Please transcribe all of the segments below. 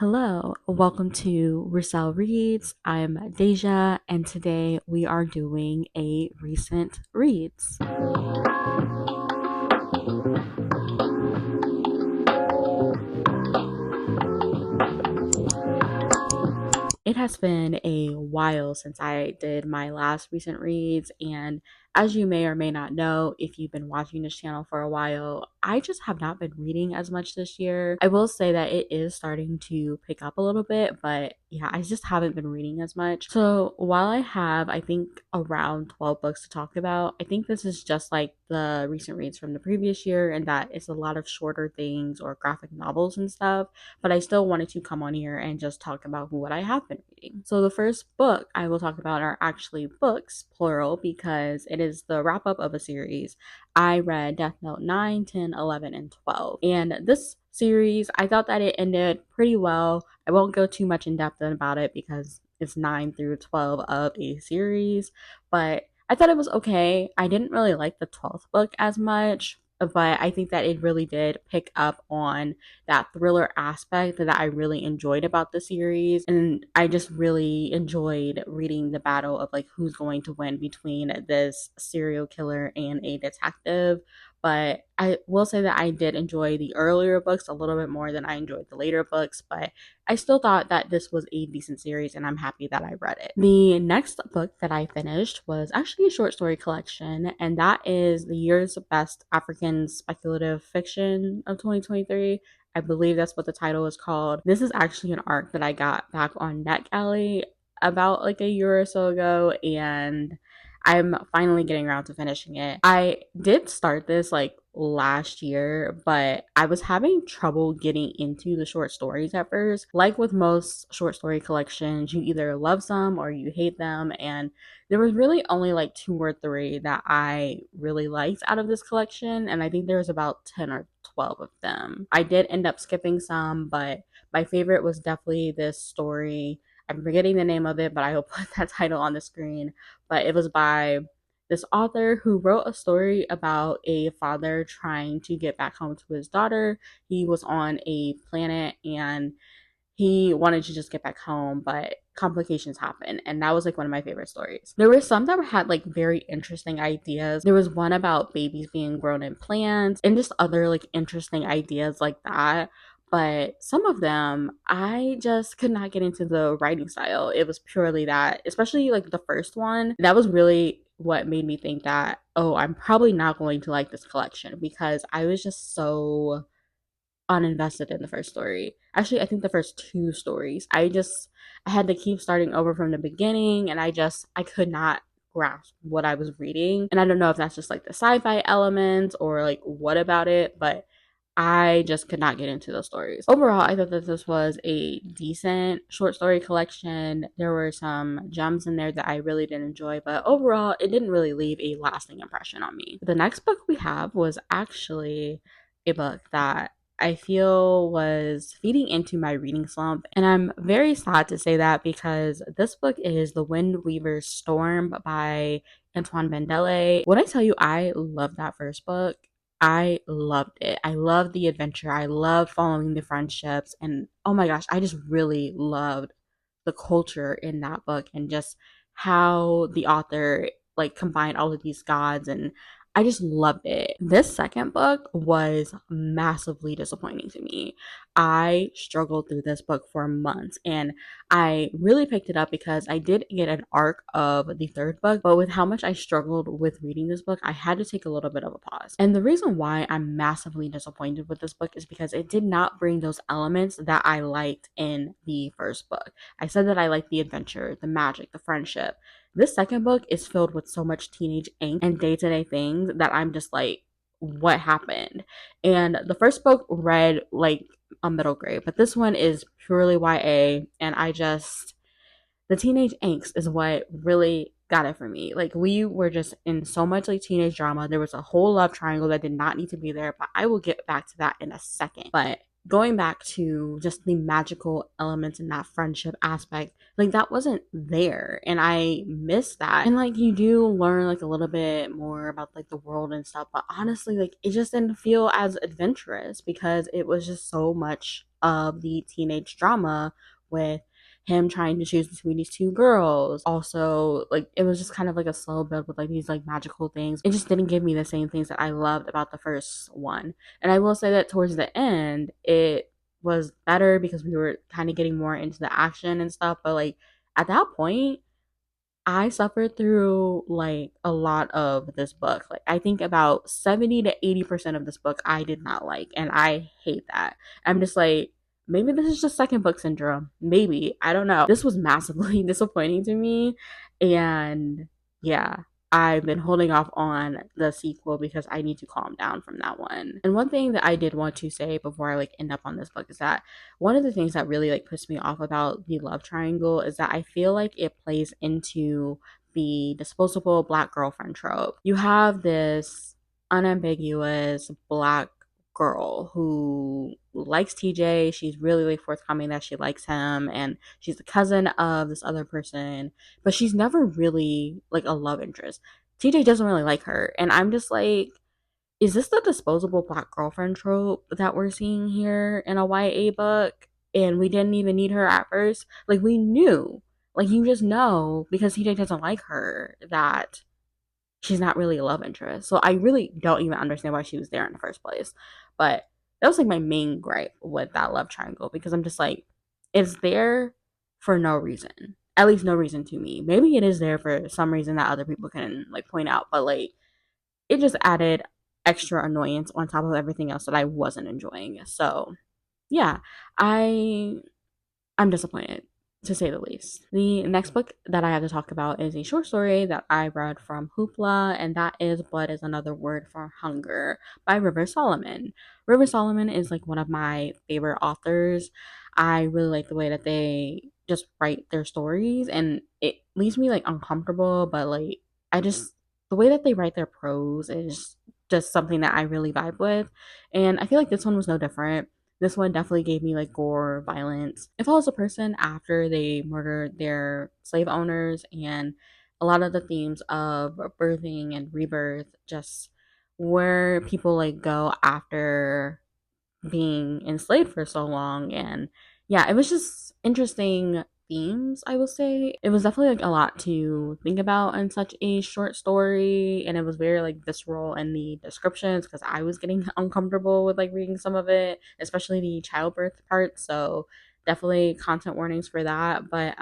Hello, welcome to Roussel Reads. I'm Deja, and today we are doing a recent reads. It has been a while since I did my last recent reads, and as you may or may not know, if you've been watching this channel for a while, I just have not been reading as much this year. I will say that it is starting to pick up a little bit, but yeah, I just haven't been reading as much. So while I have, I think, around 12 books to talk about, I think this is just like the recent reads from the previous year, and that it's a lot of shorter things or graphic novels and stuff, but I still wanted to come on here and just talk about what I have been reading. So the first book I will talk about are actually books, plural, because it is the wrap up of a series. I read Death Note 9, 10, 11, and 12. And this series, I thought that it ended pretty well. I won't go too much in depth about it because it's 9 through 12 of a series, but I thought it was okay. I didn't really like the 12th book as much, but I think that it really did pick up on that thriller aspect that I really enjoyed about the series. And I just really enjoyed reading the battle of like who's going to win between this serial killer and a detective. But I will say that I did enjoy the earlier books a little bit more than I enjoyed the later books, but I still thought that this was a decent series and I'm happy that I read it. The next book that I finished was actually a short story collection, and that is the year's best African speculative fiction of 2023. I believe that's what the title is called. This is actually an arc that I got back on NetGalley about like a year or so ago, and I'm finally getting around to finishing it. I did start this like last year, but I was having trouble getting into the short stories at first. Like with most short story collections, you either love some or you hate them, and there was really only like two or three that I really liked out of this collection, and I think there was about 10 or 12 of them. I did end up skipping some, but my favorite was definitely this story. I'm forgetting the name of it, but I will put that title on the screen. But it was by this author who wrote a story about a father trying to get back home to his daughter. He was on a planet and he wanted to just get back home, but complications happened. And that was like one of my favorite stories. There were some that had like very interesting ideas. There was one about babies being grown in plants and just other like interesting ideas like that. But some of them, I just could not get into the writing style. It was purely that, especially like the first one, that was really what made me think that, oh, I'm probably not going to like this collection because I was just so uninvested in the first story. Actually, I think the first two stories. I had to keep starting over from the beginning, and I could not grasp what I was reading. And I don't know if that's just like the sci-fi element or like what about it, but I just could not get into those stories. Overall, I thought that this was a decent short story collection. There were some gems in there that I really did enjoy, but overall, it didn't really leave a lasting impression on me. The next book we have was actually a book that I feel was feeding into my reading slump. And I'm very sad to say that because this book is The Windweaver's Storm by Antoine Bandele. When I tell you I love that first book, I loved it. I loved the adventure. I loved following the friendships. And oh my gosh, I just really loved the culture in that book and just how the author like combined all of these gods, and I just loved it. This second book was massively disappointing to me. I struggled through this book for months and I really picked it up because I did get an arc of the third book, but with how much I struggled with reading this book, I had to take a little bit of a pause. And the reason why I'm massively disappointed with this book is because it did not bring those elements that I liked in the first book. I said that I liked the adventure, the magic, the friendship. This second book is filled with so much teenage angst and day to day things that I'm just like, what happened? And the first book read like a middle grade, but this one is purely YA, and the teenage angst is what really got it for me. Like, we were just in so much like teenage drama. There was a whole love triangle that did not need to be there, but I will get back to that in a second. But going back to just the magical elements in that friendship aspect, like that wasn't there and I missed that. And like you do learn like a little bit more about like the world and stuff, but honestly like it just didn't feel as adventurous because it was just so much of the teenage drama with him trying to choose between these two girls. Also, like it was just kind of like a slow build with like these like magical things. It just didn't give me the same things that I loved about the first one. And I will say that towards the end, it was better because we were kind of getting more into the action and stuff. But like at that point, I suffered through like a lot of this book. Like I think about 70 to 80% of this book I did not like, and I hate that. I'm just like, maybe this is just second book syndrome. Maybe. I don't know. This was massively disappointing to me, and yeah, I've been holding off on the sequel because I need to calm down from that one. And one thing that I did want to say before I like end up on this book is that one of the things that really like puts me off about the love triangle is that I feel like it plays into the disposable black girlfriend trope. You have this unambiguous black girl who likes TJ. She's really, really forthcoming that she likes him, and she's the cousin of this other person, but she's never really like a love interest. TJ doesn't really like her, and I'm just like, is this the disposable black girlfriend trope that we're seeing here in a YA book? And we didn't even need her at first. Like we knew, like you just know because TJ doesn't like her that she's not really a love interest. So I really don't even understand why she was there in the first place. But that was like my main gripe with that love triangle because I'm just like, it's there for no reason. At least no reason to me. Maybe it is there for some reason that other people can like point out, but like it just added extra annoyance on top of everything else that I wasn't enjoying. So yeah, I I'm disappointed, to say the least. The next book that I have to talk about is a short story that I read from Hoopla, and that is Blood is Another Word for Hunger by River Solomon. River Solomon is like one of my favorite authors. I really like the way that they just write their stories, and it leaves me like uncomfortable, but like I just, the way that they write their prose is just something that I really vibe with. And I feel like this one was no different. This one definitely gave me like gore, violence. It follows a person after they murdered their slave owners, and a lot of the themes of birthing and rebirth, just where people like go after being enslaved for so long. And yeah, it was just interesting themes, I will say. It was definitely like a lot to think about in such a short story, and it was very like visceral in the descriptions because I was getting uncomfortable with like reading some of it, especially the childbirth part. So definitely content warnings for that. But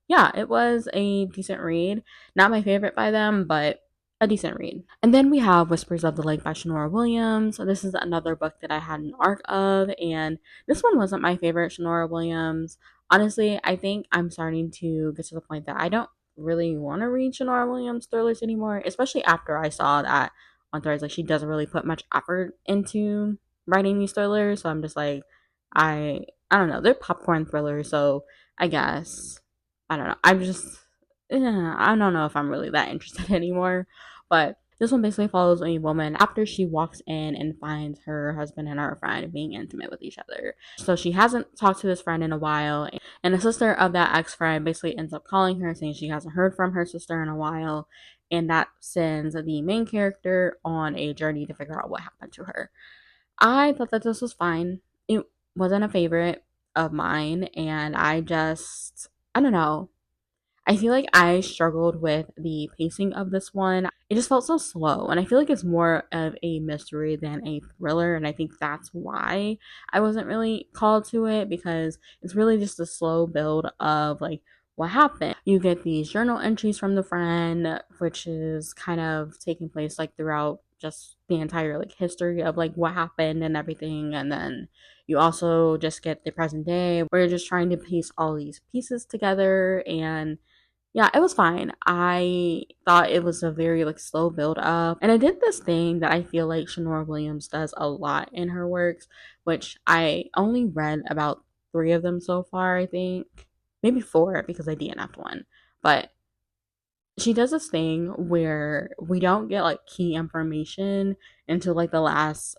yeah, it was a decent read. Not my favorite by them, but a decent read. And then we have Whispers of the Lake by Shanora Williams. So this is another book that I had an arc of, and this one wasn't my favorite Shanora Williams. Honestly, I think I'm starting to get to the point that I don't really want to read Shanora Williams thrillers anymore, especially after I saw that on Threads, like she doesn't really put much effort into writing these thrillers. So I'm just like, I don't know, they're popcorn thrillers, so I guess I don't know. I'm just, I don't know if I'm really that interested anymore. But this one basically follows a woman after she walks in and finds her husband and her friend being intimate with each other. So she hasn't talked to this friend in a while, and the sister of that ex friend basically ends up calling her saying she hasn't heard from her sister in a while, and that sends the main character on a journey to figure out what happened to her. I thought that this was fine. It wasn't a favorite of mine, and I don't know. I feel like I struggled with the pacing of this one. It just felt so slow, and I feel like it's more of a mystery than a thriller, and I think that's why I wasn't really called to it because it's really just a slow build of like what happened. You get these journal entries from the friend, which is kind of taking place like throughout just the entire like history of like what happened and everything, and then you also just get the present day where you're just trying to piece all these pieces together. And yeah, it was fine. I thought it was a very like slow build up. And I did this thing that I feel like Shanora Williams does a lot in her works, which I only read about 3 of them so far, I think. Maybe 4 because I DNF'd one. But she does this thing where we don't get like key information until like the last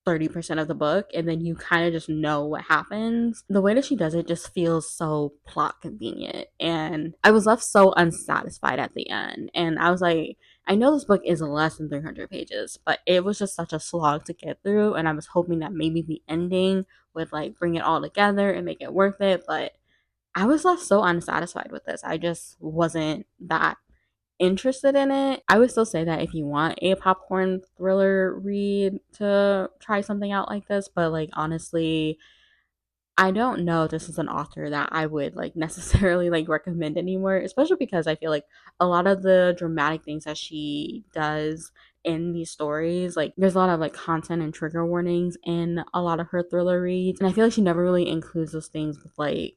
30% of the book, and then you kind of just know what happens. The way that she does it just feels so plot convenient, and I was left so unsatisfied at the end. And I was like, I know this book is less than 300 pages, but it was just such a slog to get through, and I was hoping that maybe the ending would like bring it all together and make it worth it, but I was left so unsatisfied with this. I just wasn't that interested in it. I would still say that if you want a popcorn thriller read, to try something out like this, but like honestly, I don't know if this is an author that I would like necessarily like recommend anymore, especially because I feel like a lot of the dramatic things that she does in these stories, like there's a lot of like content and trigger warnings in a lot of her thriller reads. And I feel like she never really includes those things with like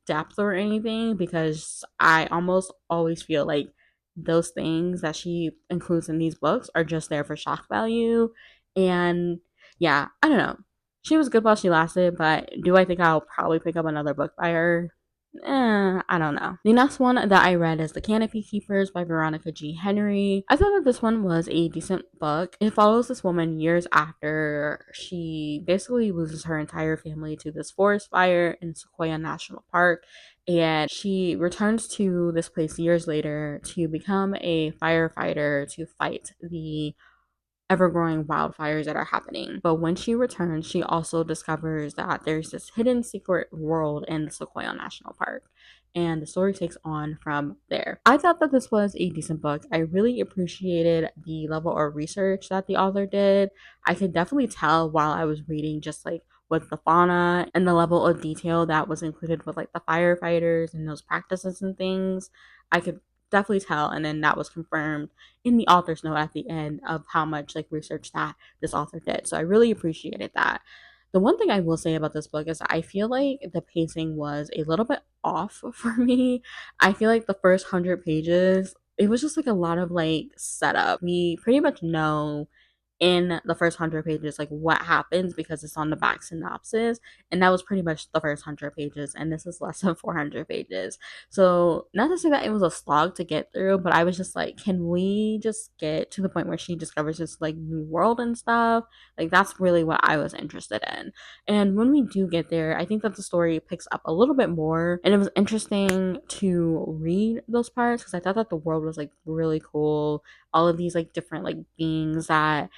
depth or anything, because I almost always feel like those things that she includes in these books are just there for shock value. And yeah, I don't know. She was good while she lasted, but do I think I'll probably pick up another book by her? I don't know. The next one that I read is The Canopy Keepers by Veronica G. Henry. I thought that this one was a decent book. It follows this woman years after she basically loses her entire family to this forest fire in Sequoia National Park. And she returns to this place years later to become a firefighter to fight the ever-growing wildfires that are happening. But when she returns, she also discovers that there's this hidden secret world in the Sequoia National Park. And the story takes on from there. I thought that this was a decent book. I really appreciated the level of research that the author did. I could definitely tell while I was reading just like with the fauna and the level of detail that was included with like the firefighters and those practices and things. I could definitely tell, and then that was confirmed in the author's note at the end of how much like research that this author did. So I really appreciated that. The one thing I will say about this book is I feel like the pacing was a little bit off for me. I feel like the first 100 pages, it was just like a lot of like setup. We pretty much know in the first 100 pages like what happens because it's on the back synopsis, and that was pretty much the first 100 pages, and this is less than 400 pages. So not to say that it was a slog to get through, but I was just like, can we just get to the point where she discovers this like new world and stuff? Like that's really what I was interested in. And when we do get there, I think that the story picks up a little bit more, and it was interesting to read those parts because I thought that the world was like really cool. All of these like different like beings that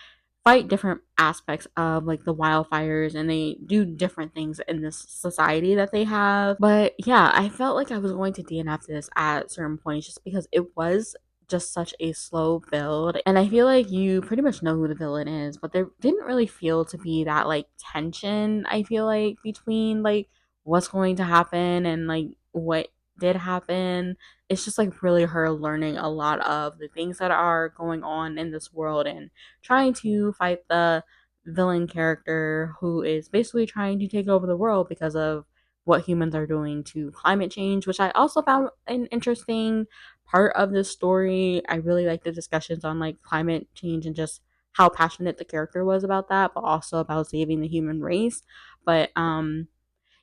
fight different aspects of like the wildfires, and they do different things in this society that they have. But yeah, I felt like I was going to DNF this at certain points just because it was just such a slow build, and I feel like you pretty much know who the villain is, but there didn't really feel to be that like tension, I feel like, between like what's going to happen and like what did happen. It's just like really her learning a lot of the things that are going on in this world and trying to fight the villain character who is basically trying to take over the world because of what humans are doing to climate change, which I also found an interesting part of this story. I really like the discussions on like climate change and just how passionate the character was about that, but also about saving the human race. But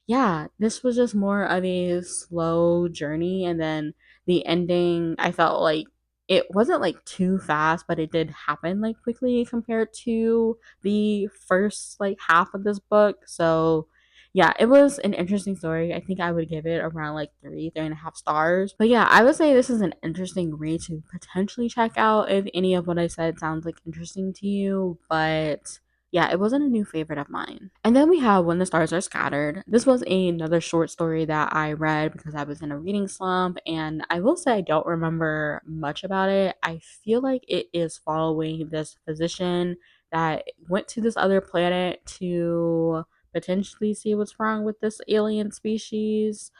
yeah, this was just more of a slow journey. And then the ending, I felt like it wasn't like too fast, but it did happen like quickly compared to the first like half of this book. So yeah, it was an interesting story. I think I would give it around like 3.5 stars. But yeah, I would say this is an interesting read to potentially check out if any of what I said sounds like interesting to you. But yeah, it wasn't a new favorite of mine. And then we have When the Stars Are Scattered. This was another short story that I read because I was in a reading slump, and I will say I don't remember much about it. I feel like it is following this physician that went to this other planet to potentially see what's wrong with this alien species.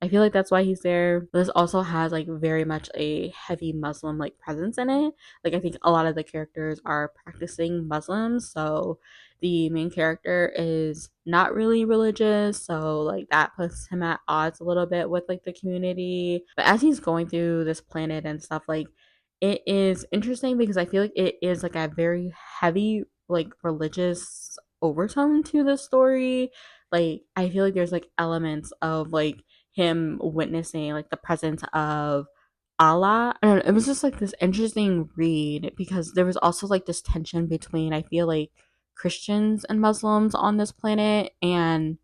I feel like that's why he's there. But this also has like very much a heavy Muslim like presence in it. Like I think a lot of the characters are practicing Muslims, so the main character is not really religious, so like that puts him at odds a little bit with like the community. But as he's going through this planet and stuff, like it is interesting because I feel like it is like a very heavy like religious overtone to the story. Like I feel like there's like elements of like him witnessing like the presence of Allah. I don't know, it was just like this interesting read because there was also like this tension between, I feel like, Christians and Muslims on this planet, and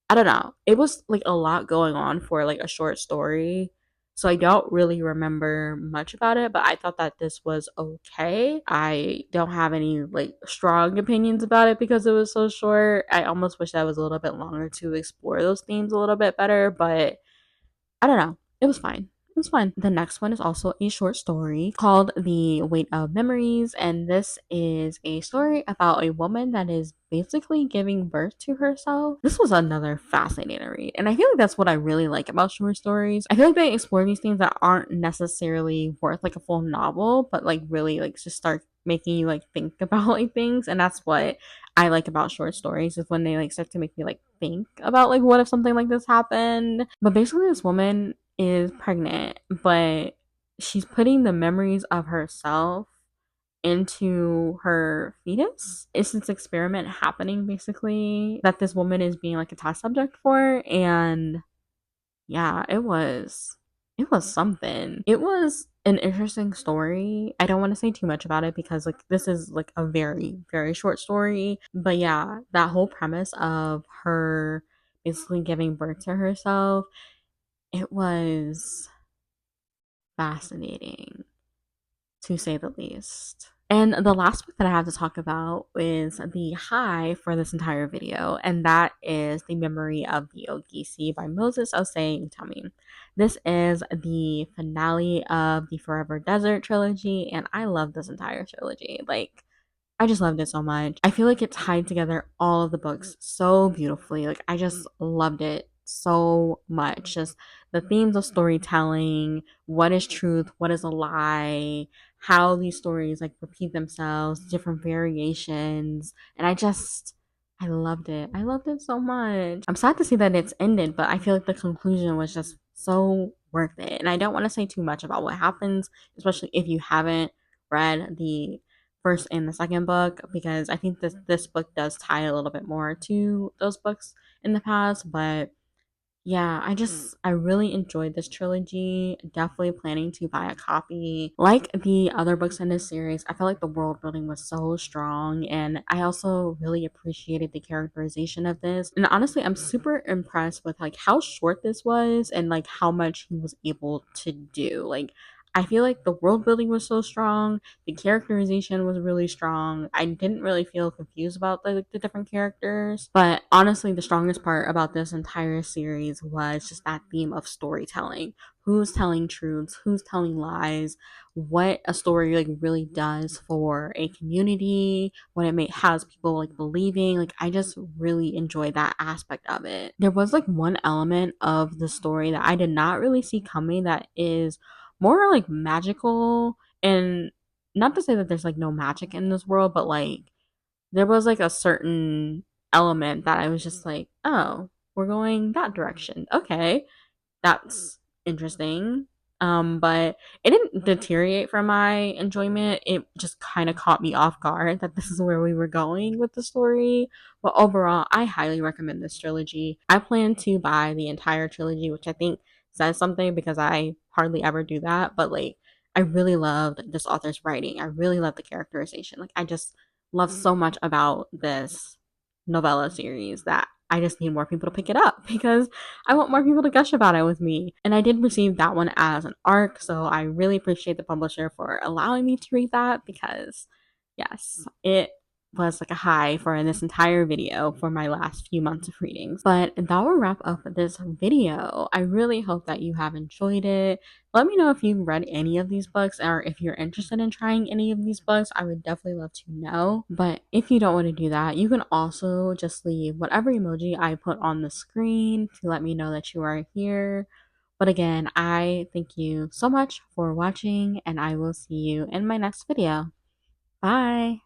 I don't know. It was like a lot going on for like a short story. So I don't really remember much about it, but I thought that this was okay. I don't have any like strong opinions about it because it was so short. I almost wish that was a little bit longer to explore those themes a little bit better, but I don't know. It was fine. It was fine. The next one is also a short story called The Weight of Memories, and this is a story about a woman that is basically giving birth to herself. This was another fascinating read, and I feel like that's what I really like about short stories. I feel like they explore these things that aren't necessarily worth like a full novel, but like really like just start making you like think about like things, and that's what I like about short stories is when they like start to make me like think about like what if something like this happened. But basically this woman is pregnant, but she's putting the memories of herself into her fetus. It's this experiment happening basically that this woman is being like a test subject for, and yeah, it was something. It was an interesting story. I don't want to say too much about it because like this is like a very very short story, but yeah, that whole premise of her basically giving birth to herself, it was fascinating to say the least. And the last book that I have to talk about is the high for this entire video, and that is The Memory of the Ogisi by Moses Osei Utomi. This is the finale of the Forever Desert trilogy, and I love this entire trilogy. Like, I just loved it so much. I feel like it tied together all of the books so beautifully. Like I just loved it so much. Just the themes of storytelling, what is truth, what is a lie, how these stories like repeat themselves, different variations. And I loved it. I loved it so much. I'm sad to see that it's ended, but I feel like the conclusion was just so worth it. And I don't want to say too much about what happens, especially if you haven't read the first and the second book, because I think this book does tie a little bit more to those books in the past. But yeah, I really enjoyed this trilogy. Definitely planning to buy a copy. Like the other books in this series, I felt like the world building was so strong, and I also really appreciated the characterization of this. And honestly, I'm super impressed with like how short this was and like how much he was able to do. Like I feel like the world building was so strong, the characterization was really strong. I didn't really feel confused about the different characters. But honestly, the strongest part about this entire series was just that theme of storytelling. Who's telling truths, who's telling lies, what a story like really does for a community, what has people like believing. Like I just really enjoyed that aspect of it. There was like one element of the story that I did not really see coming that is more like magical, and not to say that there's like no magic in this world, but like there was like a certain element that I was just like, oh, we're going that direction. Okay, that's interesting. But it didn't deteriorate from my enjoyment. It just kind of caught me off guard that this is where we were going with the story. But overall, I highly recommend this trilogy. I plan to buy the entire trilogy, which I think says something because I hardly ever do that. But like, I really loved this author's writing. I really love the characterization. Like, I just love so much about this novella series that I just need more people to pick it up because I want more people to gush about it with me. And I did receive that one as an ARC, so I really appreciate the publisher for allowing me to read that because, yes, it was like a high for this entire video for my last few months of readings. But that will wrap up this video. I really hope that you have enjoyed it. Let me know if you've read any of these books or if you're interested in trying any of these books. I would definitely love to know. But if you don't want to do that, you can also just leave whatever emoji I put on the screen to let me know that you are here. But again, I thank you so much for watching, and I will see you in my next video. Bye!